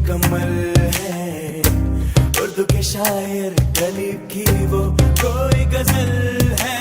मुकम्मल है। उर्दू के शायर गलीब की वो कोई गजल है।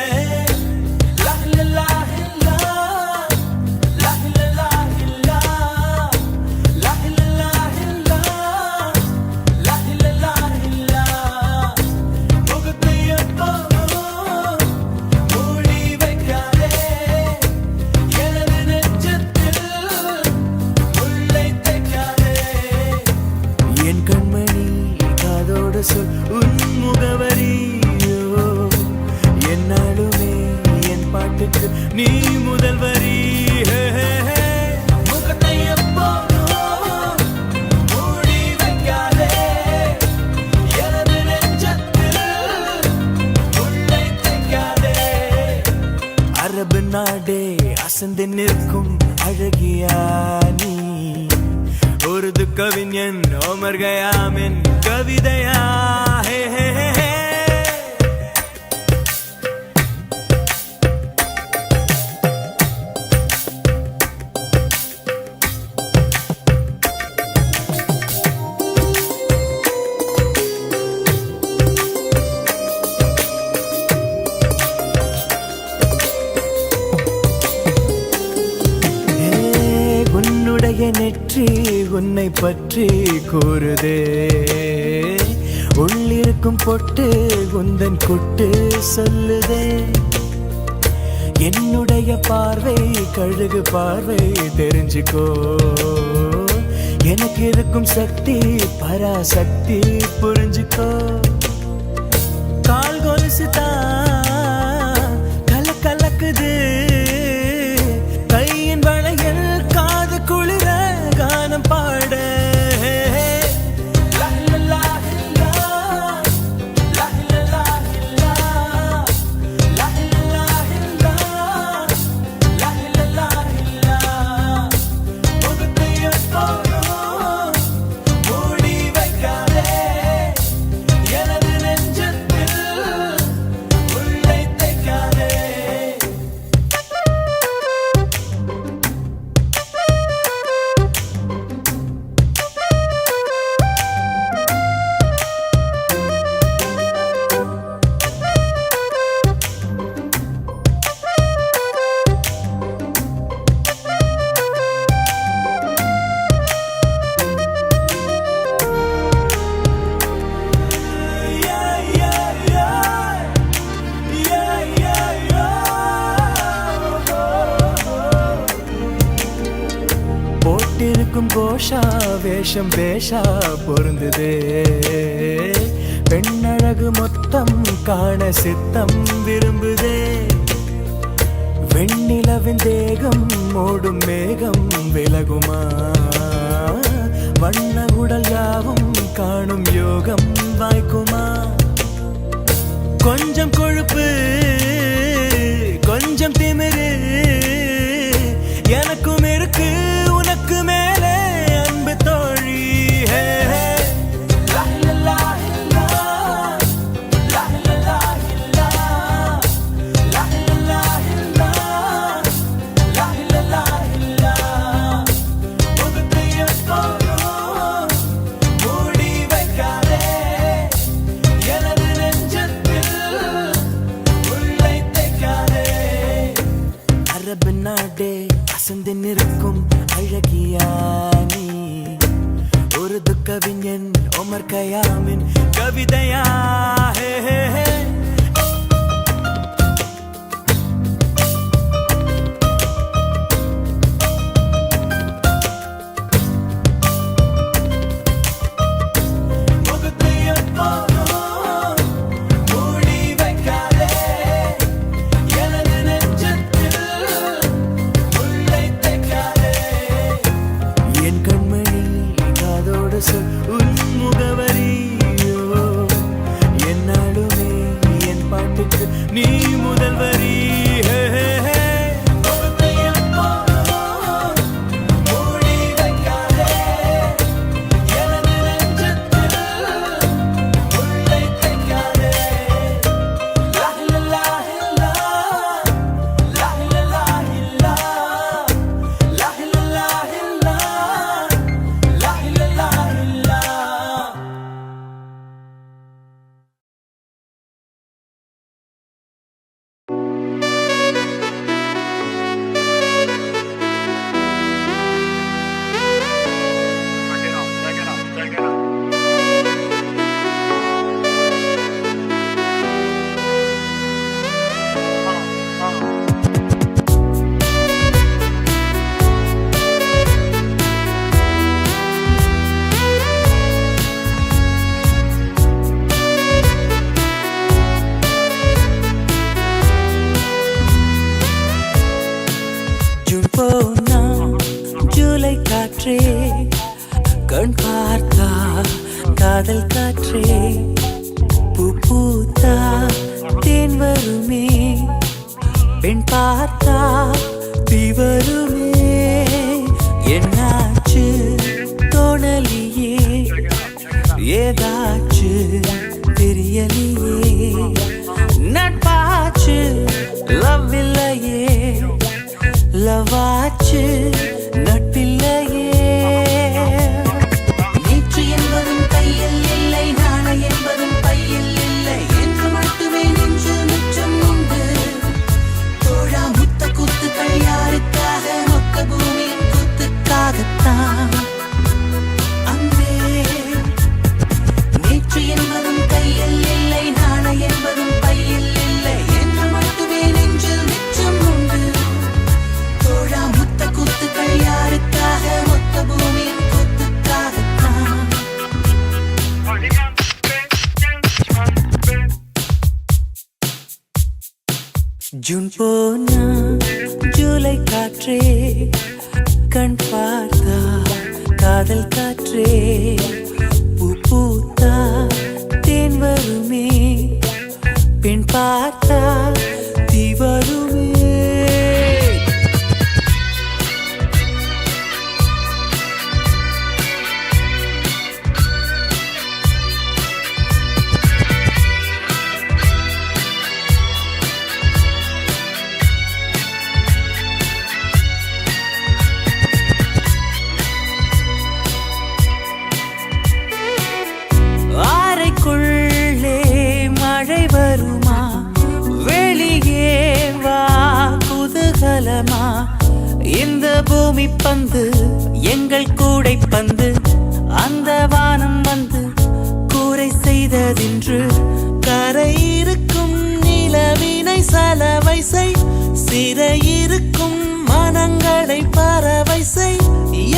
உன் முகவரியோ என்னாலுமே என் பாட்டுக்கு நீ முதல் வரி। முகத்தை எப்போதும் மூடி வைக்காதே, எனது நெஞ்சத்தில் முள்ளை தைக்காதே। அரபு நாடே அசந்து நிற்கும் அழகியா நீ, உருது கவிஞன் ஓமர் கயாமின் கவிதையா। ஹே ஹே ஹே ஹே நெற்றி உன்னை பற்றி கூறுதே, உள்ளிருக்கும் பொட்டு உந்தன் குட்டு சொல்லுதே। என்னுடைய பார்வை கழுகு பார்வை தெரிஞ்சுக்கோ, எனக்கு இருக்கும் சக்தி பராசக்தி புரிஞ்சுக்கோ। கால் கொலுசு தான் கல கலக்குது, கையின் வளையல் காது குளிர கானம் பாட। போட்டிருக்கும் கோஷா வேஷம் பேஷா பொருந்துதே, பெண்ணழகு மொத்தம் காண சித்தம் விரும்புதே। வெண்ணிலவின் தேகம் மூடும் மேகம் விலகுமா, வண்ண உடல் யாவும் காணும் யோகம் வாய்க்குமா। கொஞ்சம் கொழுப்பு கொஞ்சம் திமிரு எனக்கும் இருக்கு, உனக்கு மேலே அன்பு தோழி। முகத்தை கண் பார்த்தா காதல் காற்றே பூ பூத்தா தேன் வருமே பெண் பார்த்தா தீ வருமே என்னாச்சு தோணலியே ஏதாச்சு தெரியலையே நட்பாச்சு லவ் இல்லையே லவாச்சு நட்பில்லையே நேற்று என்பதும் கையில் இல்லை நாளை என்பதும் பையில் இல்லை என்று மட்டுமே நெஞ்சு மிச்சம் உண்டு தோழா முத்த குத்துக்கள் யாருக்காக மொத்த பூமியின் குத்துக்காகத்தான் அன்பே நேற்று என்பதும் கையில் இல்லை நாளை என்பதும் பையில் இல்லை என்று மட்டுமே நெஞ்சில் மிச்சம் உண்டு தோழா முத்த குத்துக்கள் யாருக்காக மொத்த பூமியின் குத்துக்காகத்தான் ஜூன் போனா ஜூலை காற்றே கண் பார்த்தா காதல் காற்றே பூ பூத்தா தேன் வருமே பெண் பார்த்தா தீ வருமே அறைக்குள்ளே மழை வருமா வெளியே வா குதூகலமா இந்த பூமி பந்து எங்கள் கூடை பந்து அந்த வானம் வந்து கூரை செய்ததென்று கரை இருக்கும் நிலவினை சலவை செய் சிறையிருக்கும் மனங்களை பறவை செய்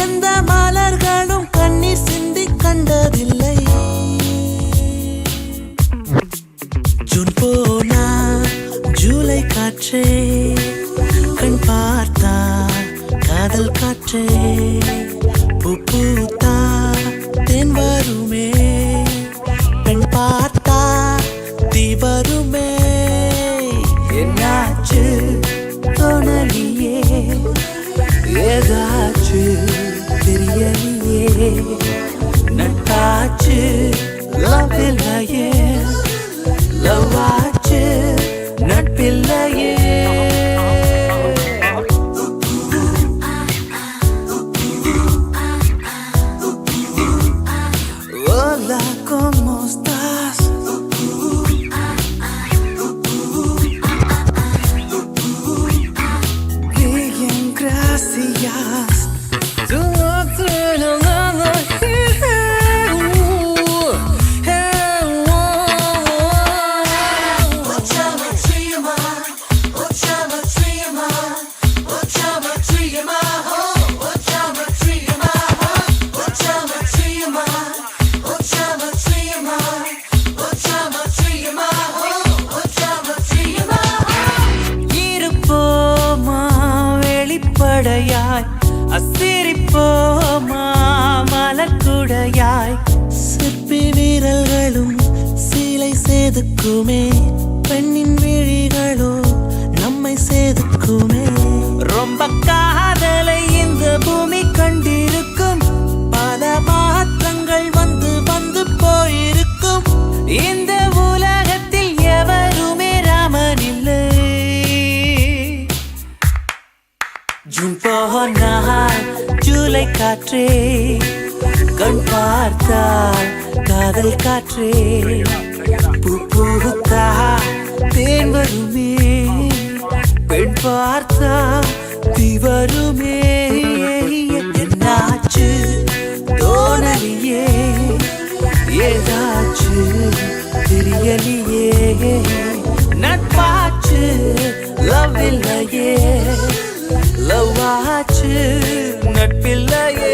எந்த மலர்களும் கண்ணீர் சிந்தி கண்டதில்லை ஜூன் போனா ஜூலை காற்றே கண் பார்த்தா காதல் காற்றே பூ பூத்தா தேன் வருமே பெண் பார்த்தா தீ வருமே என்னாச்சு தோணலியே ஏதாச்சு தெரியலையே நட்டாச்சு லவ் இல்லையே லவாச்சு நட்பில்லையே Hola, ¿cómo estás? Bien, gracias. படையாய் அசிரிப்போமா மலக்குடையாய் சிற்பி வீரர்களும் சீலை செதுக்குமே பெண்ணின் விழிகளோ நம்மை செதுக்குமே ரொம்ப காதலை இந்த பூமி கண்டிருக்கும் பல மாற்றங்கள் வந்து வந்து போயிருக்கும் இந்த உலகத்தில் எவருமே ராமன் இல்லை ஜூன் போனால் ஜூலை காற்றே கண் பார்த்தால் காதல் காற்றே பூ பூத்தா தேன் வருமே பெண் பார்த்தா தீ வருமே என்னாச்சு தோணலியே ஏதாச்சு தெரியலையே நட்பாச்சு லவ் இல்லையே லவாச்சு நட்பில்லையே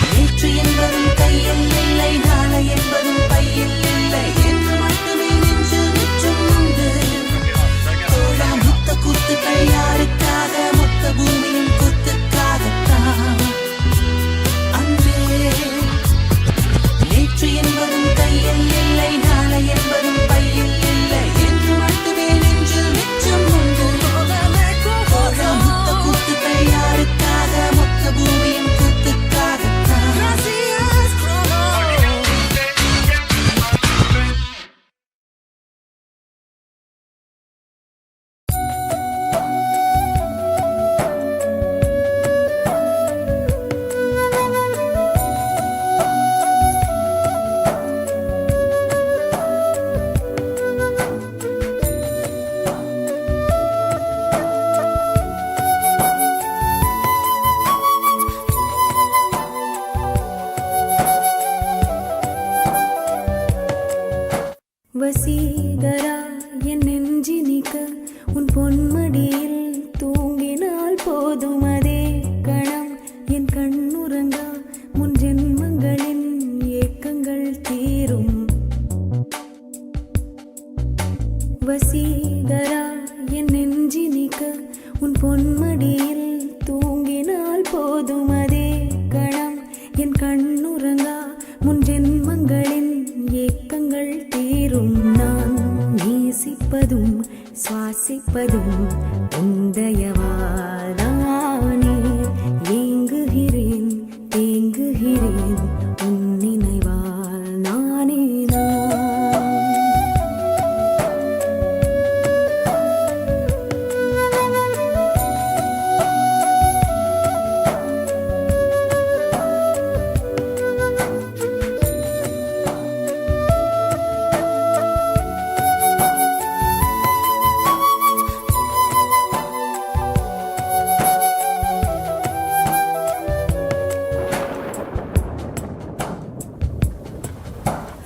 நேற்று என்பதும் கையில் இல்லை நாளை என்பதும் பையில் இல்லை என்று மட்டுமே நெஞ்சு மிச்சம் உண்டு தோழா முத்த குத்துக்கள் யாருக்காக மொத்த பூமியின் குத்துக்காகத்தான் வசீகரா என் நெஞ்சினிக்க உன் பொன்மடியில் தூங்கினால் போதும் அதே கணம் என் கண்ணுறங்கா முன் ஜென்மங்களின் ஏக்கங்கள் தீரும். வசீகரா என் நெஞ்சினிக்க உன் பொன்மடியில் தூங்கினால் போதும் அதே கணம் என் கண்ணுறங்கா முன் ஜென்மங்களின் ஏக்கங்கள் தீரும். நான் நேசிப்பதும் சுவாசிப்பதும் உந்தயவாதானே. ஏங்குகிறேன் தேங்குகிறேன் உன் நினைவால் நானே நான்.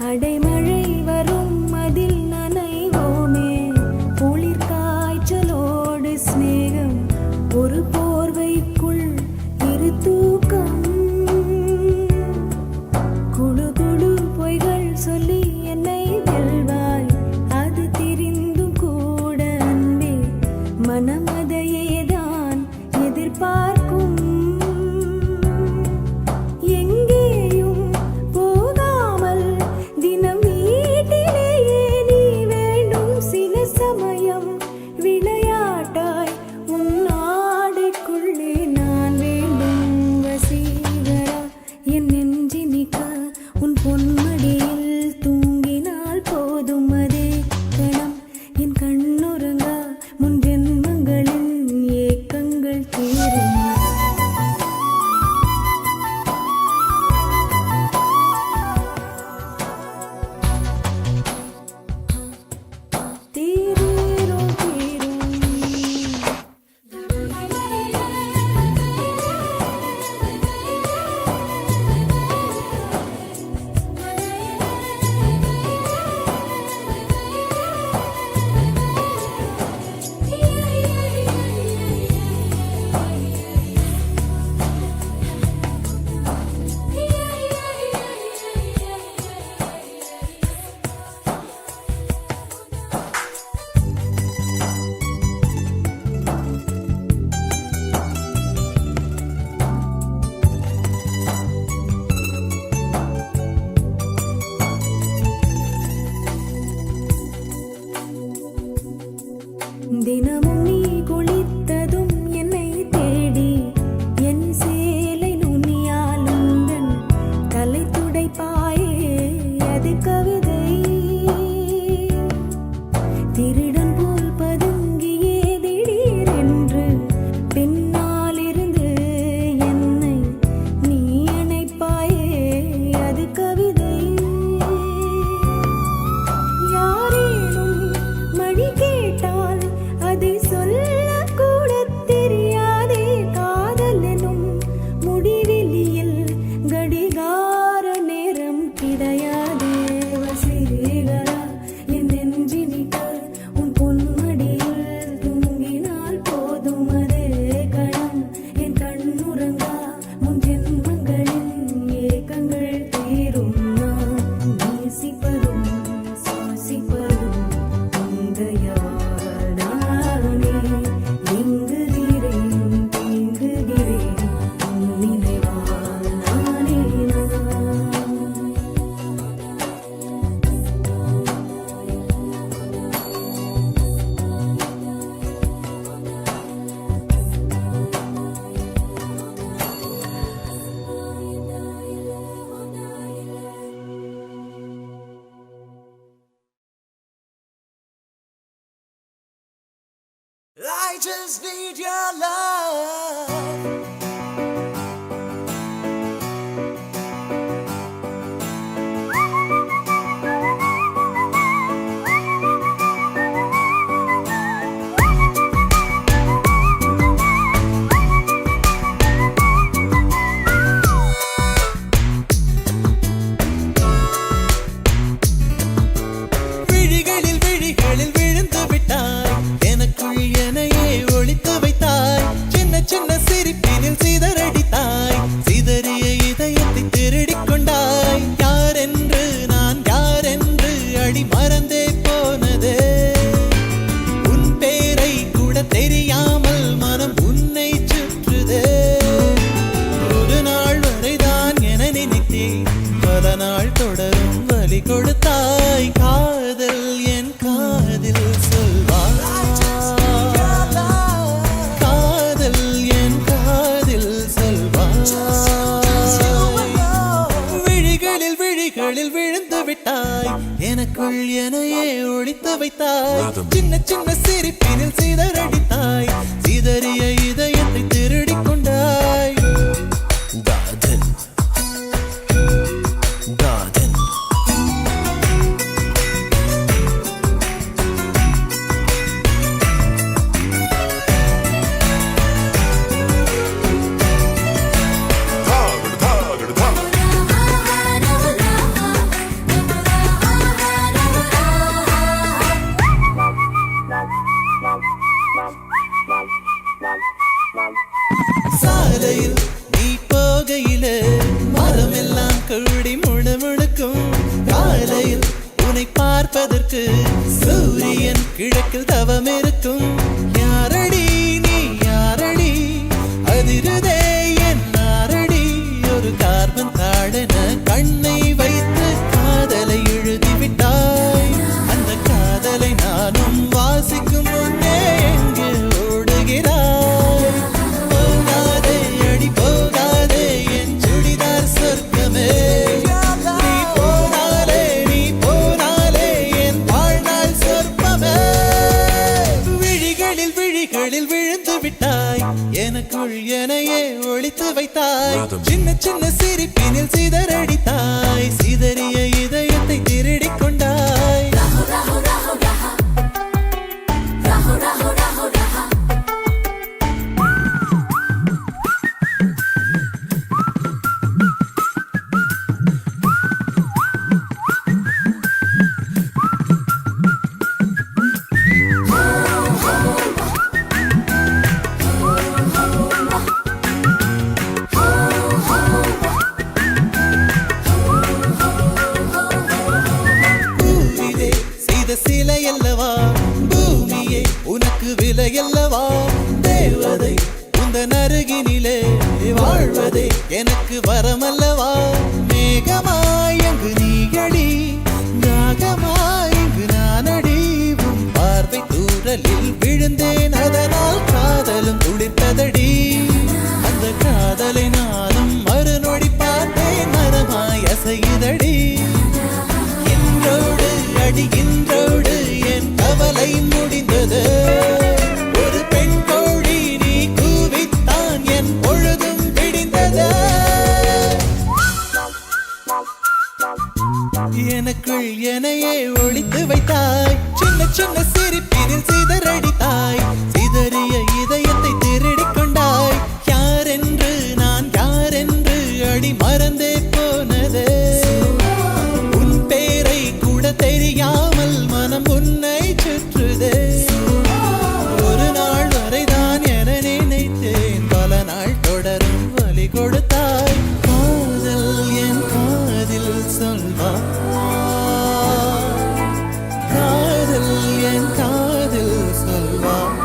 அடைமழை வரும் அதில் நனைவோமே. குளிர் காய்ச்சலோடு சிநேகம் ஒரு போர்வைக்குள் இரு தூக்கம். குழு குழு பொய்கள் சொல்லி என்னை வெல்வாய். அது தெரிந்தும் கூட அன்பே மனம் அதையேதான் எதிர்பார்க்கும். தினமும் நீ குளித்ததும் என்னை தேடி என் சேலை நுனியால் உந்தன் தலை துடைப்பாயே. அது கவிதை திருடன் போல் பதுங்கியே திடீரென்று பின்னால் இருந்து என்னை நீ அணைப்பாயே. அது கவிதை. யாரேனும் மணி கேட்டால் அதை சொல்லக்கூட தெரியாதே. காதல் எனும் முடிவெளியில் கடிகார நேரம் கிடையாதே. வசீகரா என் நெஞ்சினிக்க உன் பொன்மடியில் தூங்கினால் போதும் அதே கணம் என் கண்ணுறங்கா முன் ஜென்மங்களின் ஏக்கங்கள் தீரும். நான் நேசிப்பதும் சுவாசிப்பதும் உந்தயவாதானே. ஏங்குகிறேன் தேங்குகிறேன் உன் நினைவால் நானே நான். I just need your love. விழி கொடுத்தாய் காதல் என் காதில் சொல்வாய் காதல் என் காதில் சொல்வாய் விழிகளில் விழிகளில் விழுந்து விட்டாய் எனக்குள் எனையே ஒழித்து வைத்தாய் சின்ன சின்ன சிரிப்பினில் சிதறடித்தாய் சிதறிய இதயத்தை திருடிக் கொண்டாய் காதல் காதல் சாலையில் நீ போகையிலே மரமெல்லாம் கூடி முணுமுணுக்கும் காலையில் உன்னை பார்ப்பதற்கு சூரியன் கிழக்கில் தவம் இருக்கும் யாரடி நீ யாரடி அதிருதே என் நாரடி ஒரு கார்பன் தாழென கண்ணை வைத்து காதலை எழுதிவிட்டாய் அந்த காதலை நானும் வாசிக்கும் முன்னே எங்கே ஓடுகிறாய் போகாதே அடி போகாதே என் சுடிதார் சொர்க்கமே நீ போனாலே என் வாழ்நாள் சொர்ப்பமே விழிகளில் விழிகளில் விழுந்து விட்டாய் எனக்குள் எனையே ஒழித்து வைத்தாய் சின்ன சின்ன சிரிப்பினில் சிதறடித்தாய் சிதறிய இதயத்தை திருடிக் கொண்டாய் பூவிலே செய்த சிலை அல்லவா பூமியே உனக்கு விலை அல்லவா தேவதை உந்தன் அருகினிலே வாழ்வதே எனக்கு வரமல்லவா மேகமாய் அங்கு நீகடி நாகமாய் இங்கு நானடி உன் பார்வை தூரலில் விழுந்தேன் அதனால் காதலும் துளிர்த்ததடி அந்த காதலை நானும் மறுநொடி பார்த்தேன் மரமாய் அசையுதடி இன்றோடு அடி இன்றோடு என் கவலை முடிந்தது ஒரு பெண் கோழி நீ கூவித்தான் என் பொழுதும் விடிந்தது எனக்குள் எனையே ஒழித்து வைத்தாய் சின்ன சின்ன சிரிப்பினில் சிதறடித்தாய் சிதறிய இதயத்தை திருடிக் கொண்டாய் யாரென்று நான் யாரென்று அடி மறந்தே போனது உன் பேரை கூட தெரியாமல் மனம் உன்னை சுற்றுதே ஒரு நாள் வரைதான் என நினைத்தேன் பல நாள் தொடரும் வலி கொடுத்தாய் காதல் என் காதில் சொல்வாய் காதல் என் காதில் சொல்வாய்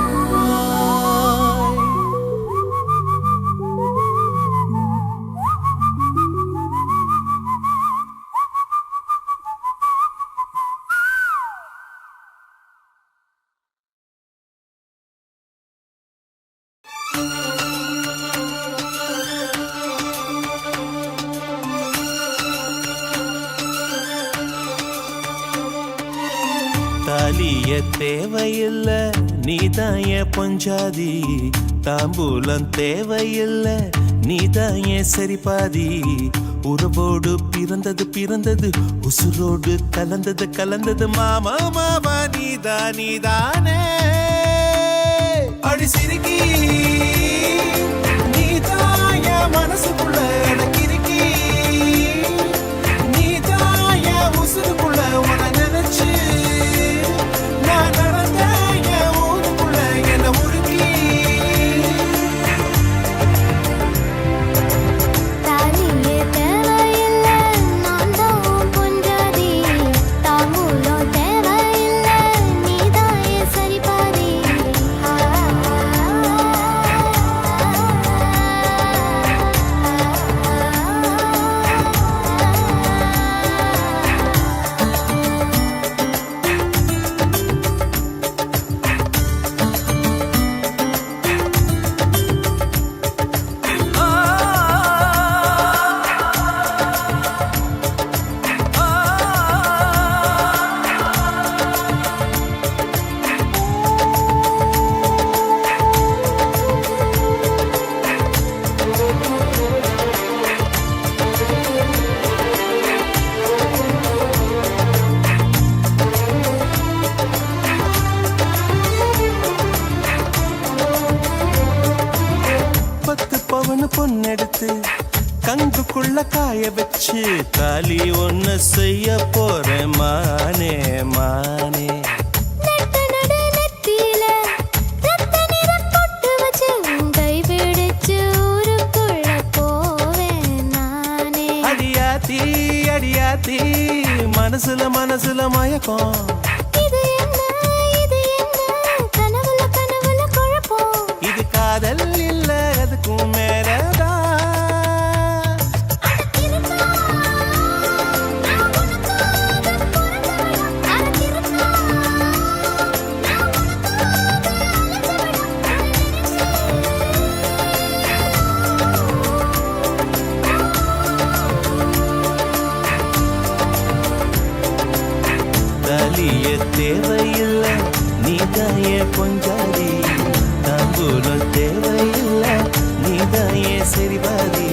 தாலிய தேவையில்ல நீதாய பொஞ்சாதி தாம்பூலம் தேவையில்ல நீதாய சரிபாதி உறவோடு பிறந்தது பிறந்தது உசுரோடு கலந்தது கலந்தது மாமா மாமா நீதானே அடி சிரிக்கி நீதாய மனசுக்குள்ள எனக்கிருக்கி நீதாய உசுருக்குள்ள உன நினைச்சு நான் நடந்த என் ஊருக்குள்ள என்ன உருக்கி தாலியே தேவையில்ல நான் தான் பொஞ்சாதி தாம்பூலம் தேவையில்ல நீதாய சரிபாதி காய வச்சு தாலி ஒன்னு செய்ய போறேன் மானே மானே. நட்ட நடு நெத்தியில ரத்த நிறம் பொட்டு வச்சு உன் கை பிடிச்சு ஊருக்குள்ள போவேன் நானே. அடியாத்தி அடியாத்தி மனசுல மனசுல மயக்கம். இது என்ன கனவுல கனவுல குழப்பம். இது காதல் இல்ல அதுக்கும் மேலதான். தாலிய தேவையில்லை நீதாய பொஞ்சாதி. தாம்பூலம் தேவையில்லை நீதாய சரிபாதி.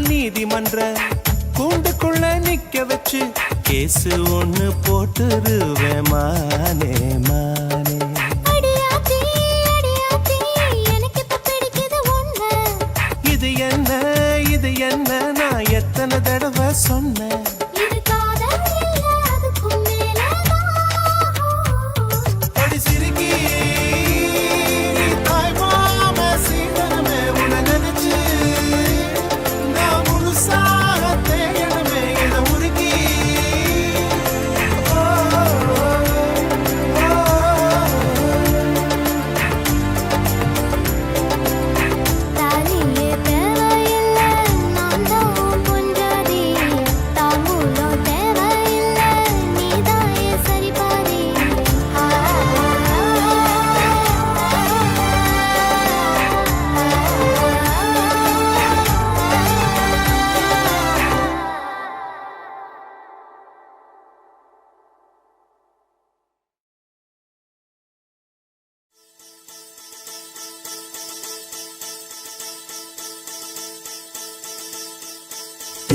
நீதிமன்ற கூண்டுக்குள்ள நிக்க வச்சு கேசு ஒண்ணு போட்டுருவேன் மானே மானே. இது என்ன நான் எத்தனை தடவை சொன்னேன்.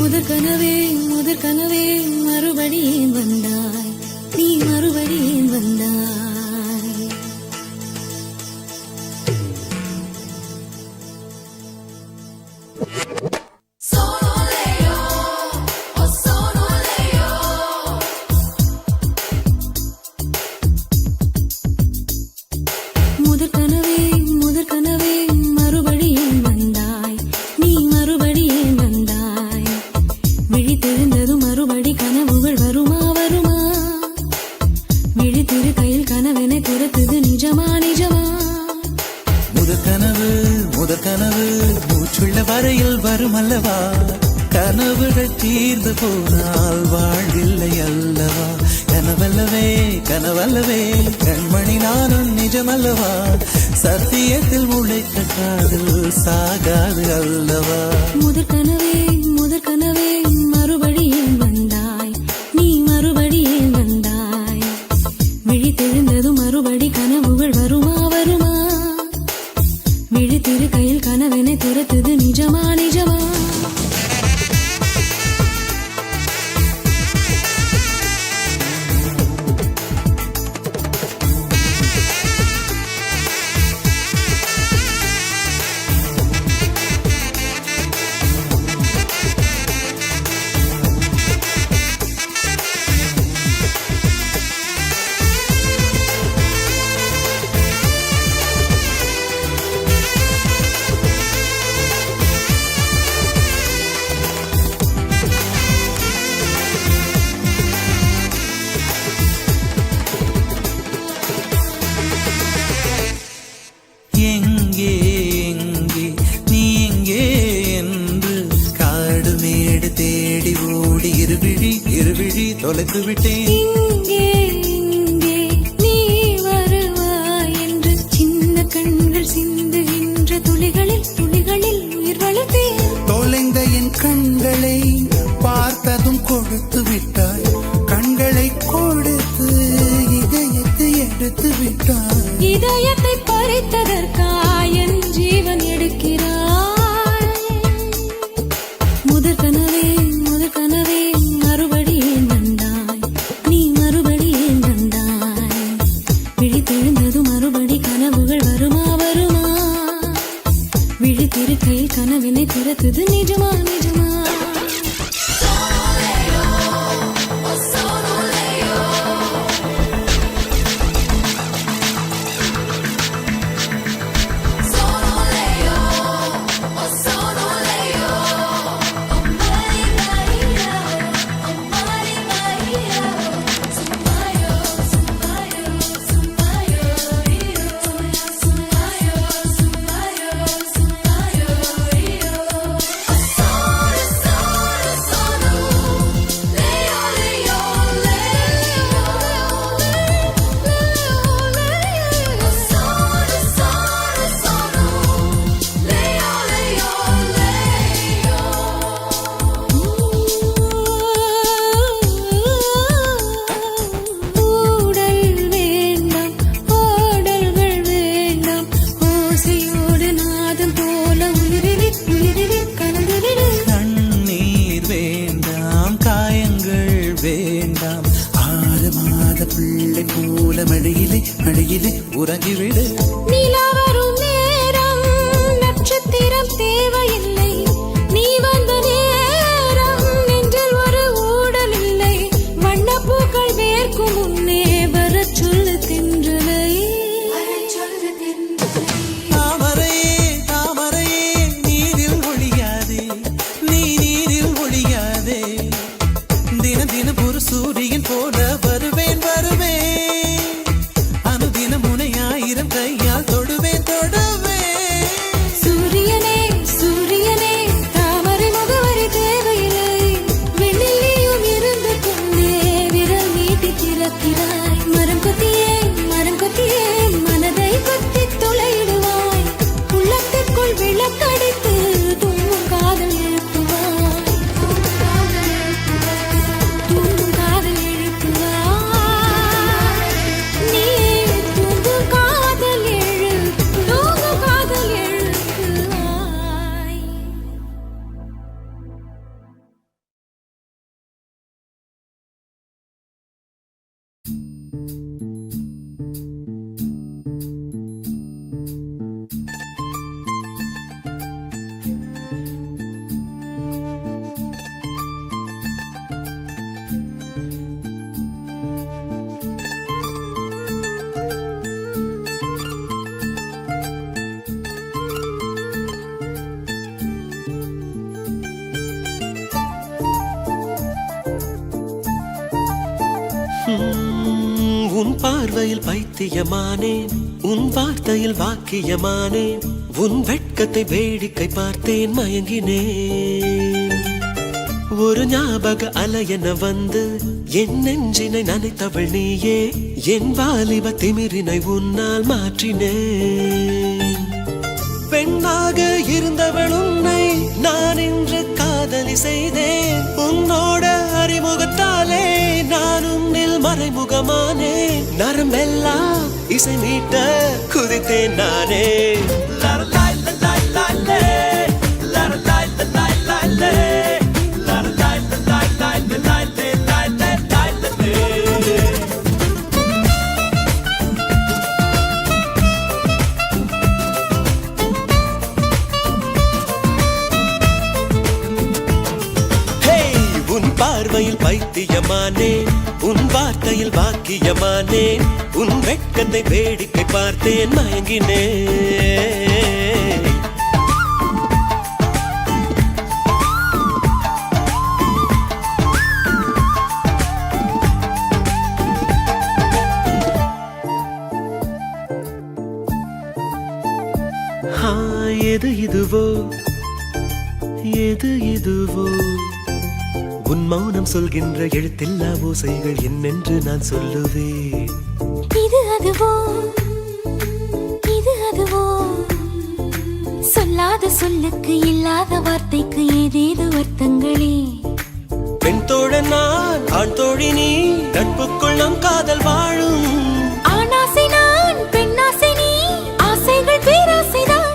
முதற் கனவே மறுபடியும் வந்தாய், நீ மறுபடியும் வந்தாய். முதற் கனவே மறுபடியும் வந்தாய், நீ மறுபடியும் வந்தாய். விழித்தெழுந்ததும் மறுபடி கனவுகள் வருமா வருமா? விழித்திரு கையில் கனவென துரத்துது நிஜமா நிஜமா? முதற் கனவு மூச்சுள்ள வரையில் வரும் அல்லவா? கனவுகள் தீர்ந்து போனால் வாழ்வில்லை அல்லவா? கனவல்லவே கண்மணி நானும் நிஜமல்லவா? சத்தியத்தில் முளைத்த காதல் சாகாது அல்லவா? முதற் கனவே மறுபடியும் வந்தாய், நீ மறுபடியும் வந்தாய். விழித்தெழுந்ததும் மறுபடி கனவுகள் வருமா வருமா? விழித்திரு கையில் கனவென துரத்துது நிஜமா நிஜமா? தொலைத்து விட்டேன். இங்கே இங்கே நீ வருவாய் என்று சின்ன கண்கள் சிந்துகின்ற துளிகளில் துளிகளில் உயிர் வளர்த்தேன். தொலைந்த என் கண்களை பார்த்ததும் கொடுத்து விட்டாய். கண்களை கொடுத்து இதயத்தை எடுத்து விட்டாய். இதயத்தை பறித்ததற்காய் என் ஜீவன் எடுக்கிறாய். முதற் கனவே மறுபடியும் வந்தாய். நீ மறுபடியும் வந்தாய். விழித்தெழுந்ததும் மறுபடி கனவுகள் வருமா வருமா? விழித்திருக்கையில் கனவினை துரத்துது நிஜமா நிஜமா? பிள்ளை போல மழையிலே உறங்கிவிடு. நிலா வரும் நேரம் நட்சத்திரம் தேவையில்லை. நீ வந்த நேரம் நெஞ்சில் ஒரு ஊடல் இல்லை. வண்ணப்பூக்கள் வேர்க்கும் முன்னே வரச் சொல்லு தென்றலை. தாமரையே நீரில் ஒழியாதே, நீ நீரில் ஒழியாதே. தினம் ஒரு சூரியன் போல வருவேன். அனுதினம் உன்னை 1000 கையால் தொடுவேன். சூரியனே தாமரை முகவரி தேவையில்லை. வெண்ணிலையும் இருந்து கொண்டே விரல் நீட்டி திறக்கிறாய். மரம் கொத்தியே மனதை கொத்தி துளையிடுவாய். உள்ளத்திற்குள் விளக்கடித்து தூங்கும் காதல் எழுப்புவாய். தூங்கும் காதல் எழுப்புவாய். நீ தூங்கும் காதல் எழுப்புவாய். உன் பார்வையில் பைத்தியமானேன், உன் வார்த்தையில் வாக்கியமானேன். உன் வெட்கத்தை வேடிக்கை பார்த்தேன், மயங்கினேன். ஒரு ஞாபக அலையென வந்து என் நெஞ்சினை நனைத்தவள் நீயே. என் வாலிப திமிரினை உன்னால் மாற்றினேன். பெண்ணாக இருந்தவள் உன்னை நான் இன்று காதலி செய்தேன். உன்னோட அறிமுகத்தாலே நான் உன்னில் மறைமுகமானே. நரம்பெல்லாம் இசை மீட்ட குதித்தேன் நானே. பார்வையில் பைத்தியமானேன், உன் வார்த்தையில் வாக்கியமானேன். உன் வெட்கத்தை வேடிக்கை பார்த்தேன், மயங்கினேன். எது இதுவோ மௌனம் சொல்கின்ற எழுத்தில்லா ஓசைகள் என்னென்று நான் சொல்லுவேன். இது அதுவோ இது அதுவோ சொல்லாத சொல்லுக்கு இல்லாத வார்த்தைக்கு ஏதேது அர்த்தங்களே. பெண் தோழன் நான், ஆண் தோழி நீ, நட்புக்குள் நம் காதல் வாழும். ஆணாசை நான், பெண்ணாசை நீ, ஆசைகள் பேராசைதான்.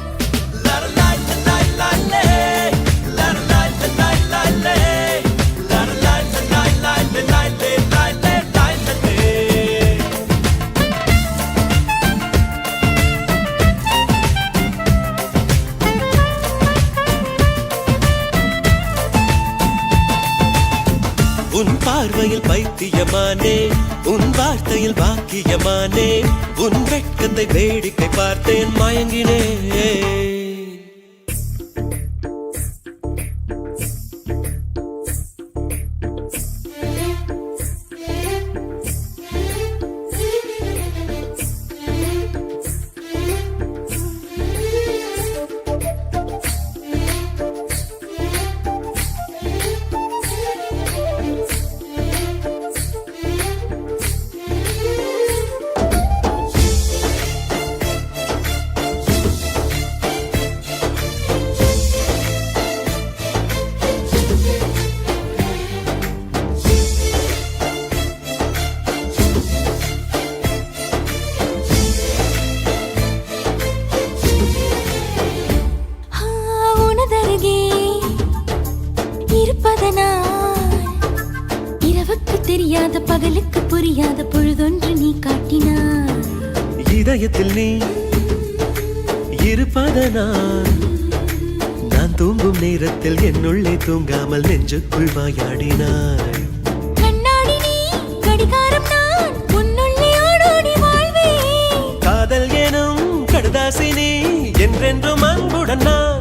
உன் பார்வையில் பைத்தியமானே, உன் வார்த்தையில் பாக்கியமானே, உன் வெட்கத்தை வேடிக்கை பார்த்தேன் மயங்கினேன். தெரியாத பகலுக்கு புரியாத பொழுதொன்று நீ காட்டினாய். இதயத்தில் நீ இருப்பதனால் நான் தூங்கும் நேரத்தில் என்னுள்ளே தூங்காமல் நெஞ்சுக்குள் வாயாடினாய். கண்ணாடி நீ, கடிகாரம் நான், உன்னுள்ளே ஓடோடி வாழ்வேன். காதல் எனும் கடுதாசி நீ, என்றென்றும் அன்புடன் நான்.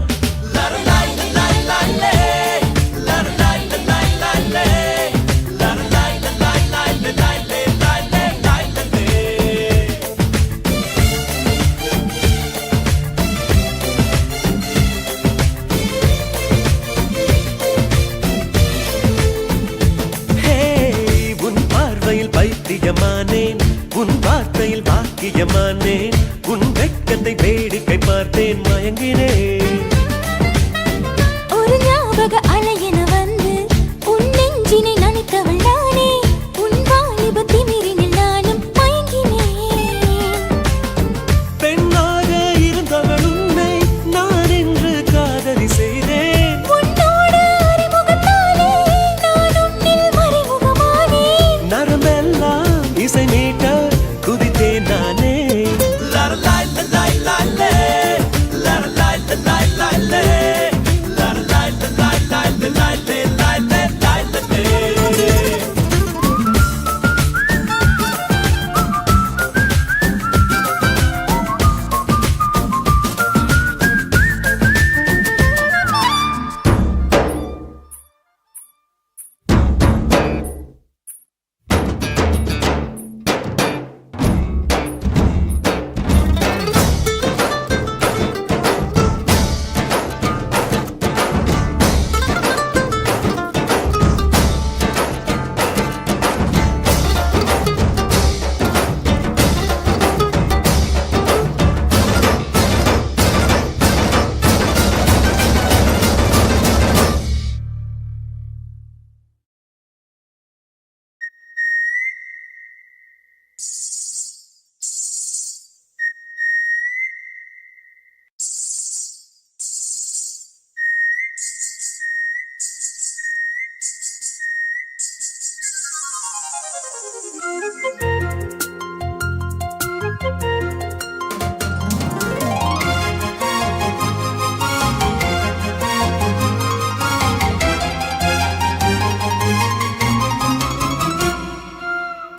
பைத்தியமானேன், உன் வார்த்தையில் பாக்கியமானேன், உன் வெட்கத்தை வேடிக்கை பார்த்தேன் மயங்கினேன். ஒரு ஞாபக அலையென வந்து உன் நெஞ்சினை நனைத்தவள் நானே, உன் வாலிப திமிரினில் நானும் மயங்கினேன். பெண்ணாக இருந்தவள் உன்னை நான் என்று காதலி செய்தேன். உன்னோடு அறிமுகத்தாலே நான் உன்னில் மறைமுகமானேன். நரம்பெல்லாம் இசை மீட்ட குதித்தேன் நானே.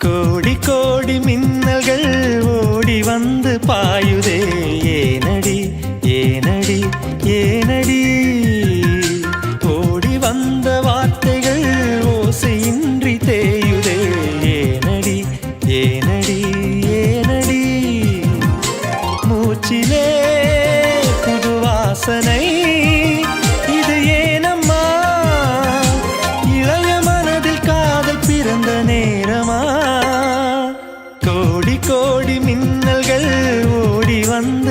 கோடி கோடி மின்னல்கள் ஓடி வந்து பாயுதே, ஏனடி ஏனடி ஏனடி. ஓடி வந்த வார்த்தைகள் ஓசையின்றி தேயுதே, ஏனடி ஏனடி ஏனடி. மூச்சிலே புது வாசனை, இது ஏனம்மா இளைய மன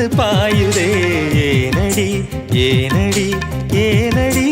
வந்து பாயுதே ஏனடி ஏனடி ஏனடி.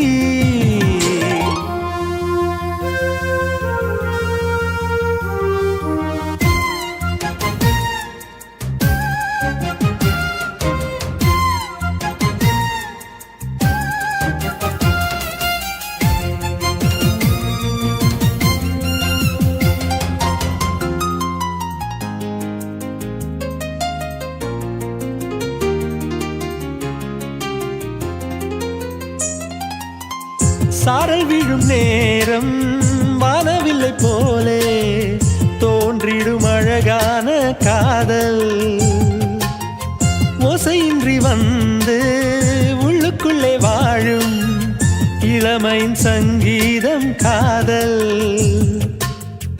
சாரல் விழும் நேரம் வானவில்லை போலே தோன்றிடும் அழகான காதல் ஓசையின்றி வந்து உள்ளுக்குள்ளே வாழும் இளமையின் சங்கீதம் காதல்.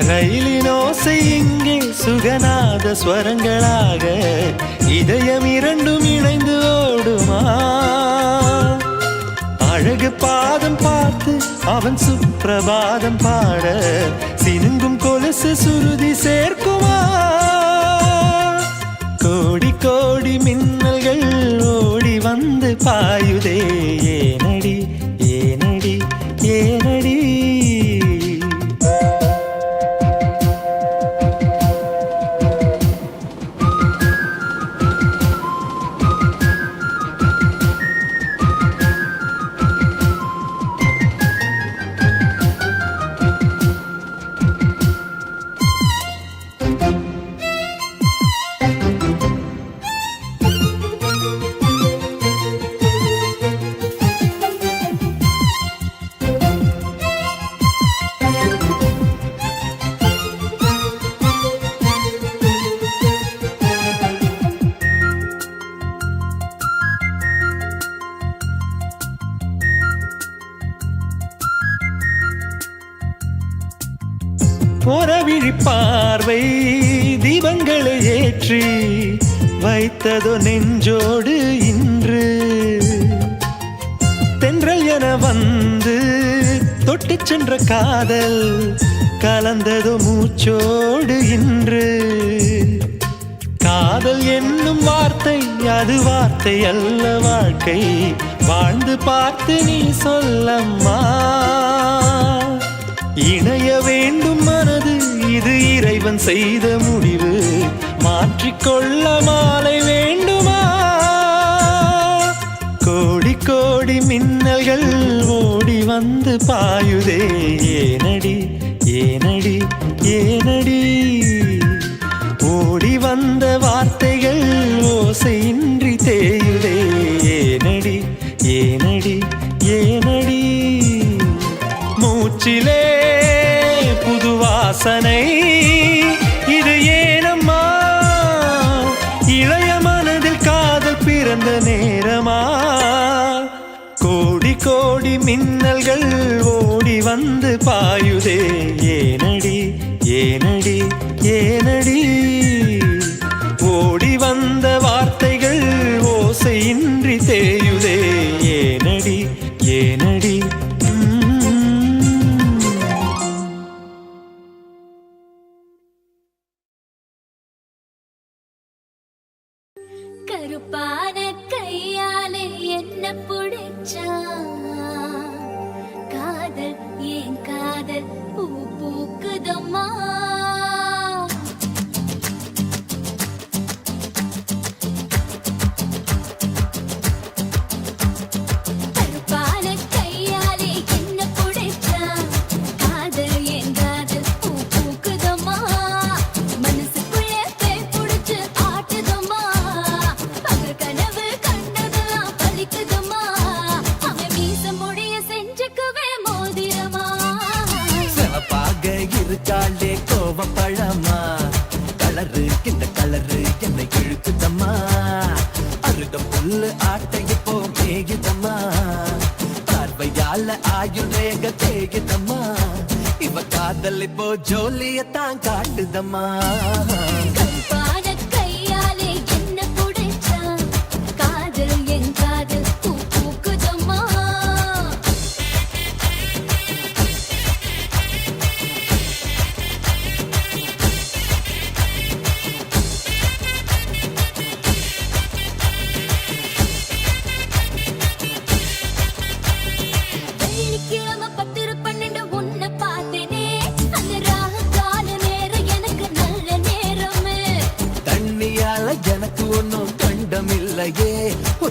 ரயிலின் ஓசை இங்கே சுகநாத ஸ்வரங்களாக இதயம் இரண்டும் இணைந்து ஓடுமா. அழகு பாதம் பார்த்து அவன் சுப்பிரபாதம் பாட சினுங்கும் கொலுசு சுருதி சேர்க்குமா. கோடி கோடி மின்னல்கள் ஓடி வந்து பாயுதே ஏனடி ஏனடி ஏனடி. போரவிழி பார்வை தீபங்களை ஏற்றி வைத்ததோ நெஞ்சோடு இன்று. தென்றல் என வந்து தொட்டு சென்ற காதல் கலந்ததோ மூச்சோடு இன்று. காதல் என்னும் வார்த்தை அது வார்த்தை அல்ல வாழ்க்கை வாழ்ந்து பார்த்து நீ சொல்லம்மா. இணைய வேண்டும் மனது இது இறைவன் செய்த முடிவு மாற்றிக்கொள்ள மாலை வேண்டுமா. கோடி கோடி மின்னல்கள் ஓடி வந்து பாயுதே ஏனடி ஏனடி ஏனடி. ஓடி வந்த வார்த்தைகள் ஓசையின்றி தேயுதே ஏனடி ஏனடி ஏனடி. மூச்சிலே புது வாசனை இது ஏனம்மா இளைய மனதில் காதல் பிறந்த நேரமா. கோடி கோடி மின்னல்கள் ஓடி வந்து பாயுதே ஏனடி ஏனடி ஏனடி. ஓடி வந்த வார்த்தைகள் ஓசையின்றி தேயுதே ஏனடி ஏனடி. கருப்பான கையாலே என்ன புடிச்சா காதல் ஏன் காதல் பூ பூக்குதம்மா. கருப்பான கையாலே என்ன புடிச்சா காதல் ஏன் காதல் பூ பூக்குதம்மா. மனசுக்குள்ள பேய் புடிச்சு ஆட்டுதம்மா. பகல் கனவு கண்டதெல்லாம் பலிக்குதம்மா. அவன் மீச முடிய செஞ்சுக்குவே மோதிரமா. சிவப்பாக இருக்காளே கோவப்பழமா கலரு இந்த கலரு என்னை இழுக்குதம்மா. அருக புல்லு ஆட்டை இப்போ மேயுதம்மா. பார்வையால ஆயுள் ரேக தேயுதம்மா. இவ காதல் இப்போ ஜோலியத்தான் காட்டுதம்மா. கருப்பான கையாலே என்ன புடிச்சா காதல் என் காதல் பூ பூக்குதம்மா.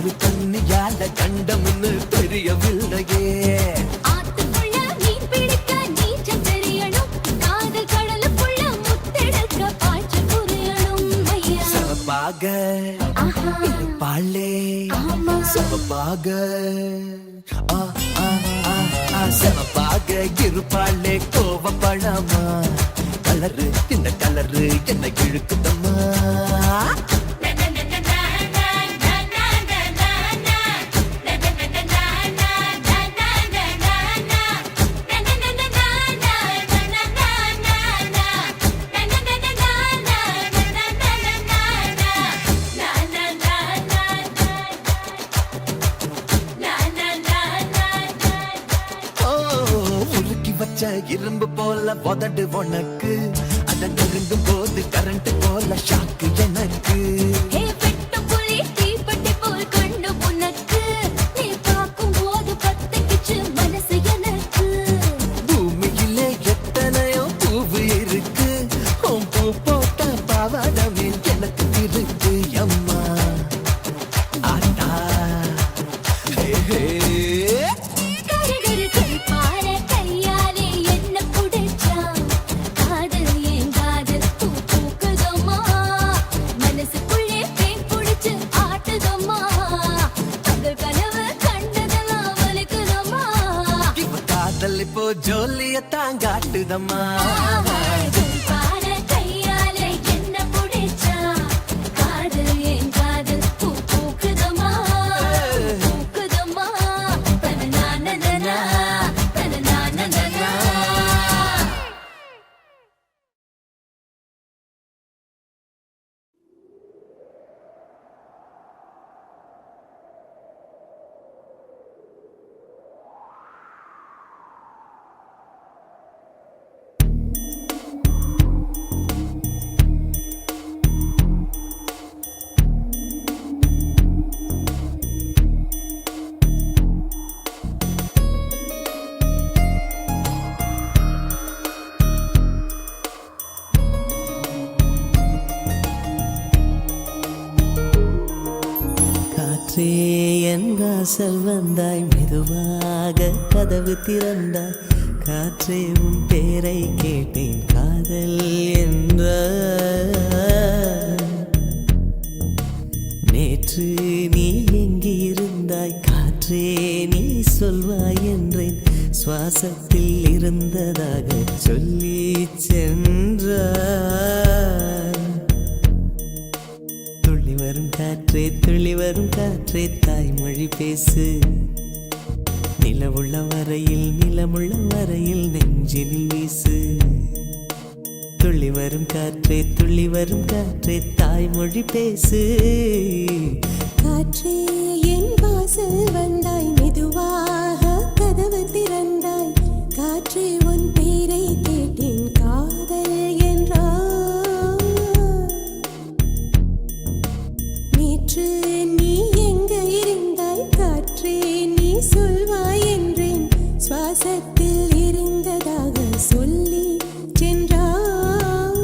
ஒரு கண்ணியால கண்டம்னு தெரியவில்லையே. ஆத்துக்குள்ள மீன் பிடிக்க நீச்சல் தெரியணும். காதல் கடலுக்குள்ள முத்தெடுக்க பாய்ச்ச புரியணும் ஐயா. சிவப்பாக இருப்பாளே சிவப்பாக ஆ, ஆ, ஆ, ஆ, சிவப்பாக இருப்பாளே கோவப்படாமா. கலரு இந்த கலரு என்ன இழுக்குதம்மா. இரும்பு போல உதடு உனக்கு அத நெருங்கும் போது கரண்ட் போல ஷாக்கு எனக்கு. ஹே வெட்டு புலி தீப்பெட்டி போல் கண்ணு உனக்கு. நீ பார்க்கும் போது பத்திக்கிச்சு மனசு எனக்கு. பூமியிலே எத்தனையோ பூவு இருக்கு. உன் பூ போட்ட பாவாடமே எனக்கு இருக்கு அம்மா. ஆட்டா ஹே ஹே கரு கரு பார கையாலே என்ன புடிச்சா. காதல் ஏன் காதல் பூ பூக்குதம்மா. மனசுக்குள்ளே பேய் புடிச்சு ஆட்டுதம்மா. பகல் கனவு கண்டதெல்லாம் வலிக்குதம்மா. இவ காதல் இப்போ ஜோலிய தாங்காட்டுதம்மா. பார கையாலே என்ன புடிச்சா. காதல் ஏன் காதல் பூ பூக்குதம்மா. பூக்குதம்மா. தனநானனனா, தனநானனனா. காற்றே என் வாசல் வந்தாய் மெதுவாக கதவு திறந்தாய். காற்றே உன் பேரை கேட்டேன் காதல் என்ற. நேற்று நீ எங்கே இருந்தாய் காற்றே நீ சொல்வாய் என்றேன். சுவாசத்தில் இருந்ததாக சொல்லி சென்றாய். துள்ளி வரும் காற்றே துள்ளி வரும் காற்றே தாய்மொழி பேசு. நிலவுள்ள வரையில் நிலமுள்ள வரையில் நெஞ்சினில் வீசு. துள்ளி வரும் காற்றே துள்ளி வரும் காற்றே தாய்மொழி பேசு. காற்றே என் வாசல் வந்தாய் மெதுவாக கதவு திறந்தாய். காற்றே உன் பேரை கேட்டேன் காதல் என்றாய். நேற்று நீ எங்க இருந்தாய் காற்றே நீ சொல்வாய் என்றேன். சுவாசத்தில் இருந்ததாக சொல்லி சென்றாய்.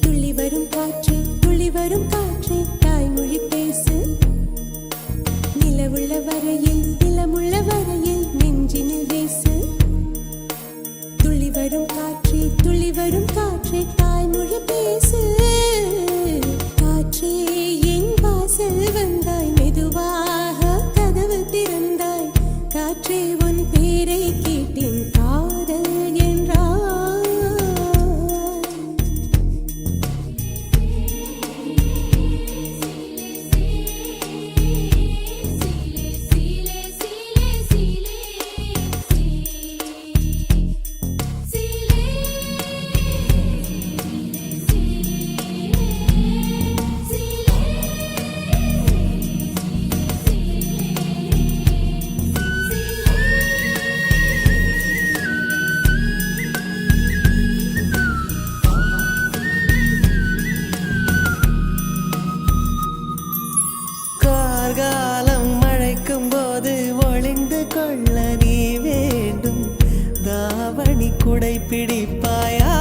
துள்ளி வரும் காற்றே துள்ளி வரும் காற்றே தாய்மொழி பேசு. நிலவுள்ள வரையில் நிலமுள்ள வரையில் நெஞ்சினில் வீசு. துள்ளி வரும் காற்றே துள்ளி வரும் காற்றே தாய்மொழி பேசு. காற்றே என் வாசல் வந்தாய் மெதுவாக கதவு திறந்தாய். காற்றே உன் பேரை கேட்டேன் காதல் என்றாய். கார்காலம் மழைக்கும் போது ஒளிந்து கொள்ள நீ வேண்டும். தாவணி குடை பிடிப்பாயா?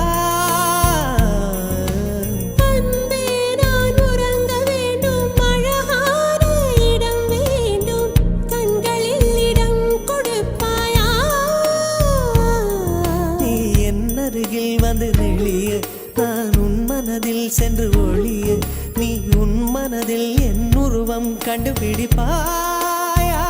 அன்பே நான் உறங்க வேண்டும் கேட்பாயா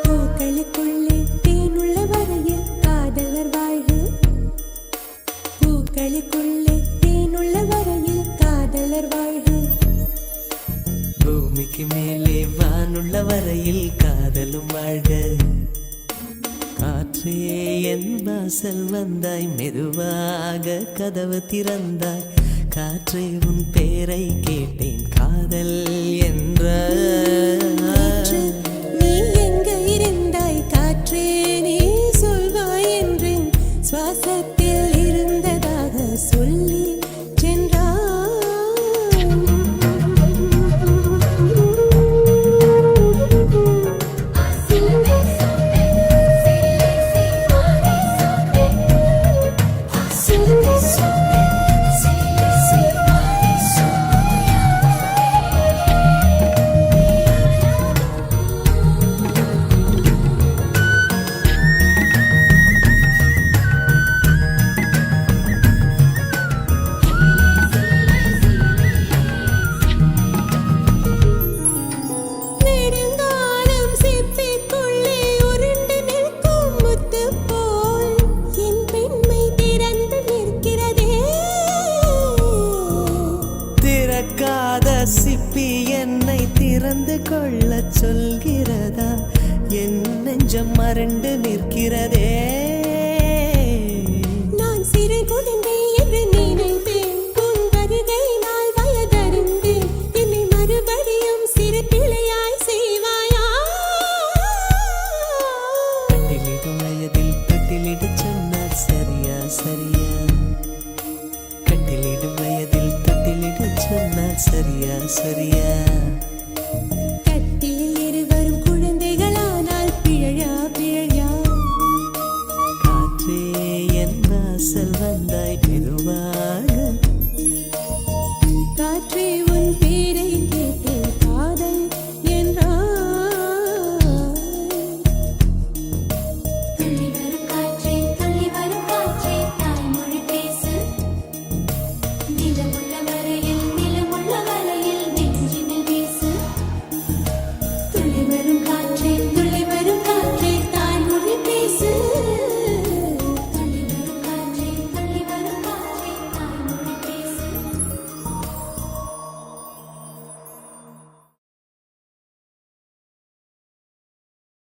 பூக்களுக்குள்ளே தேனுள்ள வரையில் காதலர் வாழ்வு பூக்களுக்குள்ளே தேனுள்ள வரையில் காதலர் வாழ்வு பூமிக்கு மேலே வானுள்ள வரையில் காதலும் வாழ்க காற்றே என் வாசல் வந்தாய் மெதுவாக கதவு திறந்தாய் காற்றே உன் பேரை கேட்டேன் காதல் என்ற காற்று, நீ எங்க இருந்தாய் காற்றே நீ சொல்வாய் என்றேன் சுவாசத்தில் இருந்ததாக சொல்லி நெடுங்காலம் சிப்பிக்குள்ளே உருண்டு நிற்கும் முத்து போல் என் பெண்மை திறந்து நிற்கிறதே திறக்காத சிப்பி என்னை திறந்து கொள்ள சொல்கிறதா என் நெஞ்சம் மறண்டு நிற்கிறதே நான் சிறு குழந்தை என்று நினைத்தேன் உன் வருகை நாள் வயதறிந்தேன் என்னை மறுபடியும் சிறு பிள்ளையாய் செய்வாயா கட்டிலிடும் வயதில் தொட்டிலிட சொன்னார் சரியா சரியா கட்டிலிடும் வயதில் தொட்டிலிட சொன்னார் சரியா சரியா